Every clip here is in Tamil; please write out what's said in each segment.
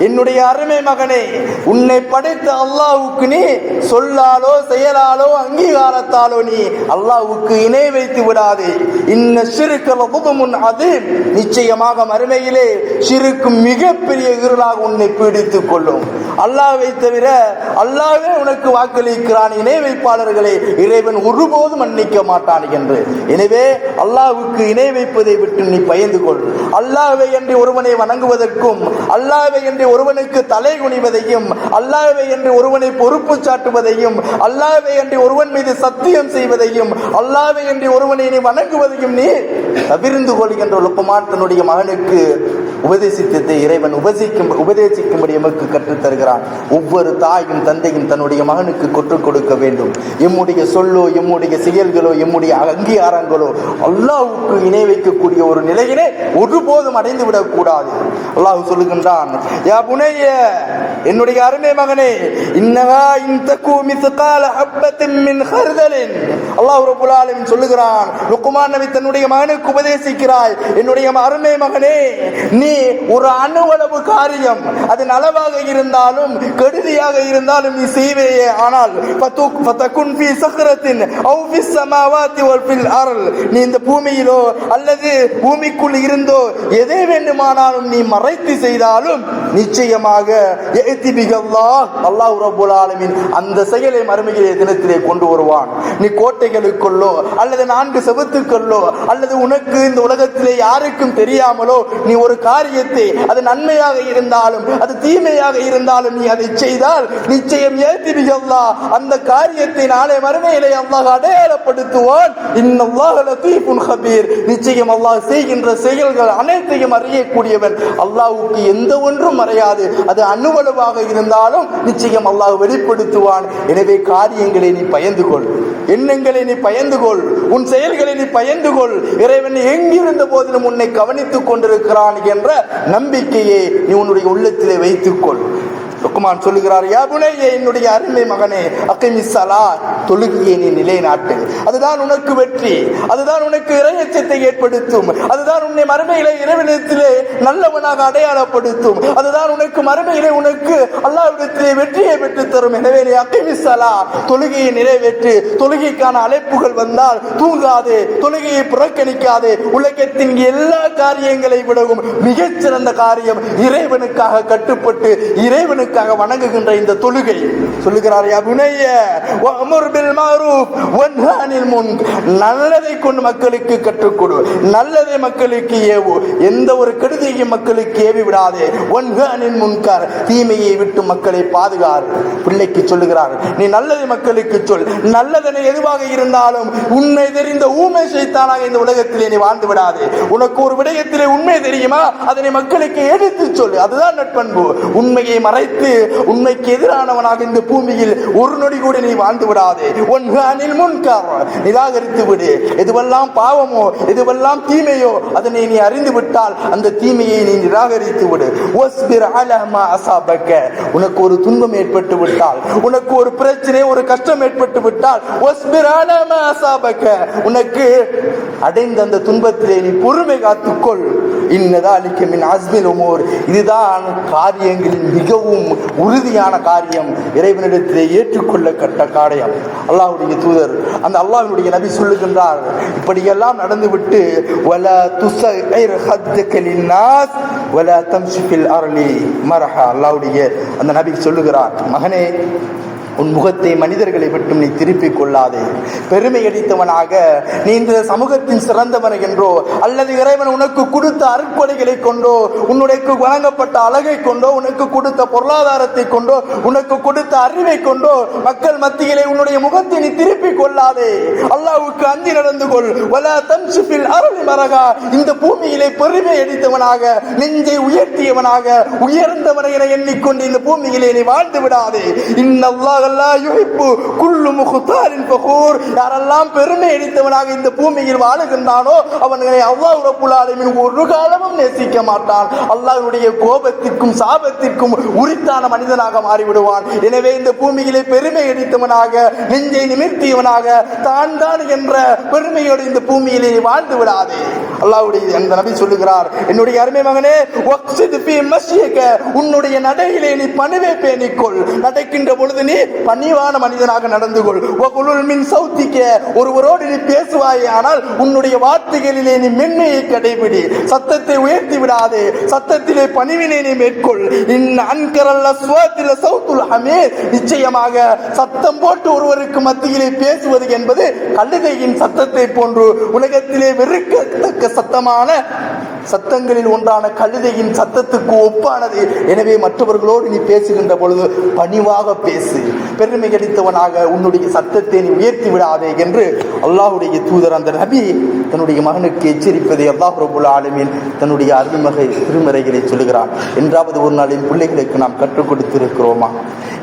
என்னுடைய அருமை மகனே, உன்னை படைத்த அல்லாஹ்வுக்கு நீ சொல்லாலோ செயலாலோ அங்கீகாரத்தாலோ நீ அல்லாஹ்வுக்கு இணை வைத்து விடாதே. இன்ன ஷிர்க லظுல்முன் அதீம், நிச்சயமாக மறுமையிலே ஷிர்க் மிகப்பெரிய இருளாக உன்னை பீடித்துக் கொள்ளும். அல்லாஹ்வை தவிர அல்லாஹ்வே உனக்கு வாக்களிக்கிறான் இணை வைப்பாளர்களை இறைவன் ஒருபோதும் மன்னிக்க மாட்டான் என்று. எனவே அல்லாஹ்வுக்கு இணை வைப்பதை விட்டு நீ பயந்து கொள். அல்லாஹ்வை என்று ஒருவனை வணங்குவதற்கும், அல்லாஹ்வை என்று ஒருவனுக்கு தலை குனிவதையும், அல்லாஹ்வை என்று ஒருவனை பொறுப்பு சாட்டுவதையும், அல்லாஹ்வை என்று ஒருவன் மீது சத்தியம் செய்வதையும், அல்லாஹ்வை என்று ஒருவனை நீ வணங்குவதையும் நீ தவிர்ந்து கொள் என்ற லுக்மான் தன்னுடைய மகனுக்கு உபதேசித்ததை இறைவன் உபதேசிக்கும்படி எமக்கு கற்றுத் தருகிறான். ஒவ்வொரு தாயும் தந்தையும் தன்னுடைய மகனுக்கு கற்றுக் கொடுக்க வேண்டும். எம்முடைய சொல்லோ, எம்முடைய செயல்களோ, எம்முடைய அங்கீகாரங்களோ அல்லாஹ்வுக்கு இணை வைக்கக்கூடிய ஒரு நிலையினை ஒருபோதும் அடைந்து விடக்கூடாது. அல்லாஹ் சொல்லுகின்றான், யா புனைய, என்னுடைய அருமை மகனே, இன்னஹா இன் தகு மிஸ்கால ஹப்பத்தின் மின் ஹர்தலின். அல்லாஹ் ரப்பல் ஆலமீன் சொல்லுகிறான், லுக்மான் நபி தன்னுடைய மகனுக்கு உபதேசிக்கிறாய், என்னுடைய அருமை மகனே, நீ ஒரு அணுவளவு காரியம் அது நலவாக இருந்தாலும் கெடுதியாக இருந்தாலும் நீ செய்வேயே, ஆனால் ஃபதகுன் ஃபீ ஸக்ரத்தின் அவ் ஃபிஸ் ஸமாவாத்தி வல் ஃபில் அர்ல், நீ இந்த பூமியிலோ அல்லது பூமிக்குள் இருந்தோ எதை வேண்டுமானாலும் நீ மறைத்து செய்தாலும் நிச்சயமாக யஅதி பிகல்லாஹ், அல்லாஹ் ரப்பல் ஆலமீன் அந்த செயலை மறுமையிலே தினத்திலே கொண்டு வருவான். நீ கோட்டைகளுக்குள்ளோ அல்லது 4 செவுத்துக்குள்ளோ அல்லது உனக்கு இந்த உலகத்திலே யாருக்கும் தெரியாமலோ நீ ஒரு காரியத்தை, அது நன்மையாக இருந்தாலும் அது தீமையாக இருந்தாலும் நீ அதை செய்தால் நிச்சயம் யஅதி பிகல்லாஹ், அந்த காரியத்தை நாளை மறுமையிலே அல்லாஹ் அடையாளப்படுத்துவான். இன்னல்லாஹ லதீஃபுன் கபீர், நிச்சயம் அல்லாஹ் செய்கின்ற செயல்கள் அனைத்தையும் அறியக்கூடியவன். அல்லாஹ்வுக்கு எந்த ஒன்றும் மறையாது. அது அணுவளவாக இருந்தாலும் நிச்சயம் அல்லாஹ் வெளிப்படுத்துவான். எனவே காரியங்களை நீ பயந்து கொள், எண்ணங்களை நீ பயந்து கொள், உன் செயல்களை நீ பயந்து கொள். இறைவன் எங்கிருந்த போதிலும் உன்னை கவனித்துக் கொண்டிருக்கிறான் என்ற நம்பிக்கையை நீ உன்னுடைய உள்ளத்திலே வைத்துக்கொள். லுக்மான் சொல்லுகிறார், யா புனைய, என்னுடைய அருமை மகனே, அகிமிஸ் ஸலாத், தொழுகையை நீ நிலைநாட்டு. அதுதான் உனக்கு வெற்றி, அதுதான் உனக்கு இறையச்சத்தை ஏற்படுத்தும், அதுதான் உன்னை மறுமையிலே இறைவனிடத்திலே நல்லவனாக அடையாளப்படுத்தும், அதுதான் உனக்கு மறுமையிலே உனக்கு அல்லாஹ்விடத்திலே வெற்றியை பெற்றுத் தரும். எனவே நீ அகிமிஸ் ஸலாத், தொழுகையை நிறைவேற்று. தொழுகைக்கான அழைப்புகள் வந்தால் தூங்காதே, தொழுகையை புறக்கணிக்காதே. உலகத்தின் எல்லா காரியங்களை விடவும் மிகச்சிறந்த காரியம் இறைவனுக்காக கட்டுப்பட்டு இறைவனுக்கு வணங்குகின்ற இந்த தொழுகை. சொல்லுகிறார், யா புனைய வஅமுர் பில் மஅரூஃப் வன்ஹா அனில் முன்கர், நல்லதை கொண்டு மக்களுக்கு கற்றுக் கொடு, நல்லதை மக்களுக்கு ஏவு, எந்த ஒரு கெடுதியையும் மக்களுக்கு ஏவி விடாதே. வன்ஹா அனில் முன்கர், தீமையை விட்டு மக்களை பாதுகார். பிள்ளைக்கு சொல்லுகிறார், நீ நல்லதை மக்களுக்கு சொல். நல்லதனை எதுவாக இருந்தாலும் உண்மை தெரிந்த ஊமை ஷைத்தானாக இந்த உலகத்திலே நீ வாழ்ந்து விடாதே. உனக்கு ஒரு விடயத்திலே உண்மை தெரியுமா, அதனை மக்களுக்கு எடுத்து சொல்லு. அதுதான் நட்பண்பு. உண்மையை மறைத்து உண்மைக்கு எதிரானவனாக இந்த பூமியில் ஒரு நொடி கூட நீ வாழ்ந்து விடாதே. நிராகரித்து விடு. எதுவெல்லாம் பாவமோ, எதுவெல்லாம் தீமையோ அதனை நீ அறிந்து விட்டால் அந்த தீமையை நீ நிராகரித்து விடு. உனக்கு ஒரு துன்பம் ஏற்பட்டு விட்டால், உனக்கு ஒரு பிரச்சனை, ஒரு கஷ்டம் ஏற்பட்டு விட்டால், உனக்கு அடைந்த அந்த துன்பத்திலே நீ பொறுமை காத்துக்கொள். இன்னதாலிக மின் அஸ்மில் உமூர், இதுதான் காரியங்களின் மிகவும் உறுதியான காரியம், இறைவனிடத்திலே ஏற்றுக்கொள்ள கட்ட காரியம். அல்லாஹ்வுடைய தூதர், அந்த அல்லாஹ்வுடைய நபி சொல்லுகின்றார், இப்படியெல்லாம் நடந்துவிட்டு வலா துஸைர் ஹத்தக லின்னாஸ் வலா தம்ஷி ஃபில் அர்லி மரஹா. அல்லாஹ்வுடைய அந்த நபி சொல்லுகிறார், மகனே, உன் முகத்தை மனிதர்களை விட்டும் நீ திருப்பிக் கொள்ளாதே. பெருமை அடித்தவனாக நீ இந்த சமூகத்தின் சிறந்தவன் என்றோ அல்லது இறைவன் உனக்கு கொடுத்த அருட்கொடைகளை கொண்டோ, உன்னுடைய வழங்கப்பட்ட அழகை கொண்டோ, உனக்கு கொடுத்த பொருளாதாரத்தை கொண்டோ, உனக்கு கொடுத்த அறிவை கொண்டோ மக்கள் மத்தியிலே உன்னுடைய முகத்தை நீ திருப்பிக் கொள்ளாதே. அல்லாஹ்வுக்கு அஞ்சி நடந்து கொள். வலா தம்ஷி ஃபில் அர்லி மரஹா, இந்த பூமியிலே பெருமை அடித்தவனாக, நெஞ்சை உயர்த்தியவனாக, உயர்ந்தவனை எண்ணிக்கொண்டு இந்த பூமியிலே நீ வாழ்ந்து விடாதே. இன்னல்லாஹ் இன்னல்லாஹ யுஹிப்பு குல்லு முக்தாரின் ஃபகூர். யாரெல்லாம் பெருமை அடித்தவனாக இந்த பூமியில் வாழுகின்றானோ அவனை அல்லாஹ் ரப்புல் ஆலமீன் ஒரு காலமும் நேசிக்க மாட்டான். அல்லாஹ்வுடைய கோபத்திற்கும் சாபத்திற்கும் உரித்தான மனிதனாக மாறிவிடுவான். எனவே இந்த பூமியிலே பெருமை அடித்தவனாக, நெஞ்சை நிமிர்த்தியவனாக, தான் தான் என்ற பெருமையோடு இந்த பூமியிலே வாழ்ந்து விடாதே. அல்லாஹ்வுடைய அந்த நபி சொல்லுகிறார், என்னுடைய அருமை மகனே, வக்ஸித் ஃபீ மஷ்யக, உன்னுடைய நடையிலே நீ பணிவை பேணிக்கொள். நடக்கின்ற பொழுது நீ பணிவான மனிதனாக நடந்து கொள். வகுலுல் மின் சௌத்திக, ஒருவரோடு நீ பேசுவாயே ஆனால் உன்னுடைய வார்த்தைகளிலே நீ மென்மையை கடைபிடி. சத்தத்தை உயர்த்தி விடாதே, சத்தத்திலே பணிவினை நீ மேற்கொள். அன்கரல் அஸ்வாத்தில சௌத்துல் ஹமீர், நிச்சயமாக சத்தம் போட்டு ஒருவருக்கு மத்தியிலே பேசுவது என்பது கழுதையின் சத்தத்தை போன்று உலகத்திலே வெறுக்கத்தக்க சத்தமான சத்தங்களில் ஒன்றான கழுதையின் சத்தத்துக்கு ஒப்பானது. எனவே மற்றவர்களோடு நீ பேசுகின்ற பொழுது பணிவாக பேசு, பெருமை அடித்தவனாக உன்னுடைய சத்தத்தை நீ உயர்த்தி விடாதே என்று அல்லாஹ்வுடைய தூதர் அந்த நபி தன்னுடைய மகனுக்கு எச்சரிப்பதை அல்லாஹ் ரப்புல் ஆலமீன் தன்னுடைய அருள்மறை திருமறைகளை சொல்லுகிறான். என்றாவது ஒரு நாள் என் பிள்ளைகளுக்கு நாம் கற்றுக் கொடுத்திருக்கிறோமா?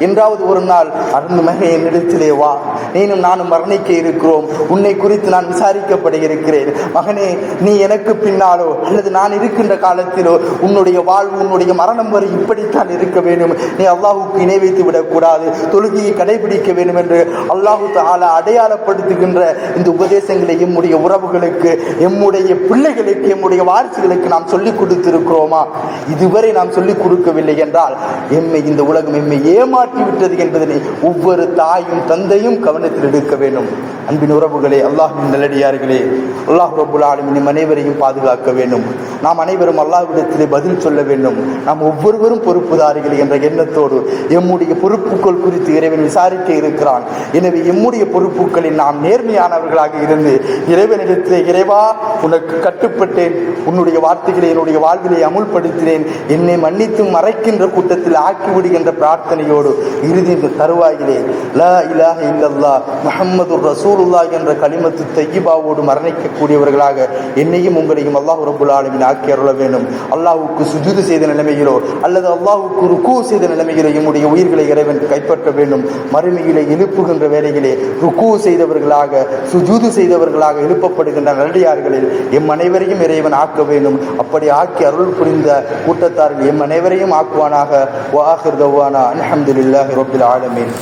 என்றாவது ஒரு நாள் அருள்மகை என்னிடத்திலே வா, நீனும் நானும் மரணிக்க இருக்கிறோம், உன்னை குறித்து நான் விசாரிக்கப்பட இருக்கிறேன். மகனே, நீ எனக்கு பின்னாலோ அல்லது நான் இருக்கின்ற காலத்திலோ உன்னுடைய வாழ்வு, உன்னுடைய மரணம் வரை இப்படித்தான் இருக்க வேண்டும். நீ அல்லாஹுக்கு இணை வைத்து விடக்கூடாது, தொழுகையை கடைபிடிக்க வேண்டும் என்று அல்லாஹு தஆலா அடையாளப்படுத்துகின்ற இந்த உபதேசங்களை எம்முடைய உறவுகளுக்கு, எம்முடைய பிள்ளைகளுக்கு, எம்முடைய வாரிசுகளுக்கு நாம் சொல்லிக் கொடுத்திருக்கிறோமா? இதுவரை நாம் சொல்லிக் கொடுக்கவில்லை என்றால் எம்மை இந்த உலகம் எம்மை ஏமாற்றி விட்டது என்பதனை ஒவ்வொரு தாயும் தந்தையும் கவனத்தில் எடுக்க வேண்டும். அன்பின் உறவுகளே, அல்லாஹ்வின் நல்லடியார்களே, அல்லாஹ் ரப்புல் ஆலமீன் அனைவரையும் பாதுகாக்க வேண்டும். நாம் அனைவரும் அல்லாஹ்விடத்திலே பதில் சொல்ல வேண்டும். நாம் ஒவ்வொருவரும் பொறுப்புதாரிகள் என்ற எண்ணத்தோடு எம்முடைய பொறுப்புகள் குறித்து இறைவன் விசாரிக்க இருக்கிறான். எனவே எம்முடைய பொறுப்புகளில் நாம் நேர்மையானவர்களாக இருந்து இறைவனிடத்திலே, இறைவா உனக்கு கட்டுப்பட்டேன், உன்னுடைய வார்த்தைகளை என்னுடைய வாழ்விலே அமுல்படுத்தினேன், என்னை மன்னித்து மறைக்கின்ற கூட்டத்தில் ஆக்கிவிடுகின்ற பிரார்த்தனையோடு இறுதி தருவாயிலே லா இலாஹ இல்லல்லாஹ் முஹம்மதுர் ரசூலுல்லாஹ் என்ற கலிமத்து தய்யிபாவோடு மரணிக்கக்கூடியவர்களாக என்னையும் உங்களையும் அல்லாஹ் ரப்புல் ஆலமீன் ஆக்கி அருள வேண்டும். அல்லாஹ்வுக்கு சுஜூது செய்த நிலைமையிலோ அல்லது அல்லாஹ்வுக்கு ருக்கு செய்த நிலைமையிலோ நம்முடைய உயிர்களை இறைவன் கைப்பற்ற வேண்டும். மறுமையிலே எழுப்புகின்ற வேளையிலே ருக்கு செய்தவர்களாக, சுஜூது செய்தவர்களாக எழுப்பப்படுகின்ற நல்லடியார்களில் எம் அனைவரையும் இறைவன் ஆக்க வேண்டும். அப்படி ஆக்கி அருள் புரிந்த கூட்டத்தார்கள் எம் அனைவரையும் ஆக்குவானாக. வஆகிர் தஅவானா அல்ஹம்துலில்லாஹி ரப்பில் ஆலமீன்.